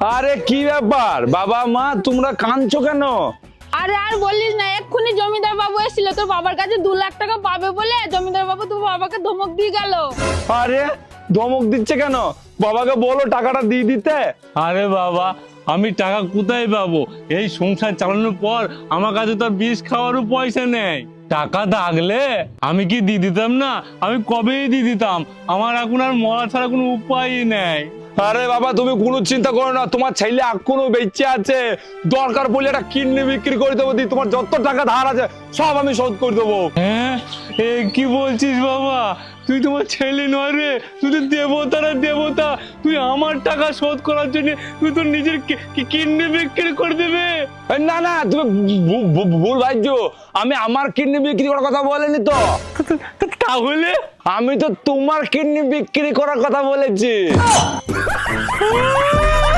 আরে কি ব্যাপার বাবা মা তোমরা কাঁদছো কেন? আরে আর বলিস না, এক্ষুনি জমিদার বাবু এসেছিল তোর বাবার কাছে 2 লাখ টাকা পাবে বলে। জমিদার বাবু তোর বাবাকে ধমক দিয়ে গেল। আরে ধমক দিচ্ছে কেন? বাবাকে বলো টাকাটা দিয়ে দিতে। আরে বাবা, আমি টাকা কোথায় পাবো? এই সংসার চালানোর পর আমার কাছে তো আর বিষ খাওয়ারও পয়সা নেই। টাকা থাকলে আমি কি দিয়ে দিতাম না? আমি কবেই দিয়ে দিতাম। আমার এখন আর মরা ছাড়া কোনো উপায়ই নেই। আরে বাবা তুমি কোনো চিন্তা করো না, তোমার ছেলে এখনো বেঁচে আছে। দরকার পড়লে একটা কিডনি বিক্রি করে দেবো, দিয়ে তোমার যত টাকা ধার আছে সব আমি শোধ করে দেবো। হ্যাঁ, এ কি বলছিস বাবা? তুই তোমার ছেলে নয় রে, তুই তো দেবতা রে দেবতা। তুই আমার টাকা শোধ করার জন্য তুই তোর নিজের কিডনি বিক্রি করে দেবে? না না তুমি ভুল ভাবছো, আমি আমার কিডনি বিক্রি করার কথা বলিনি তো। তাহলে আমি তো তোমার কিডনি বিক্রি করার কথা বলেছি।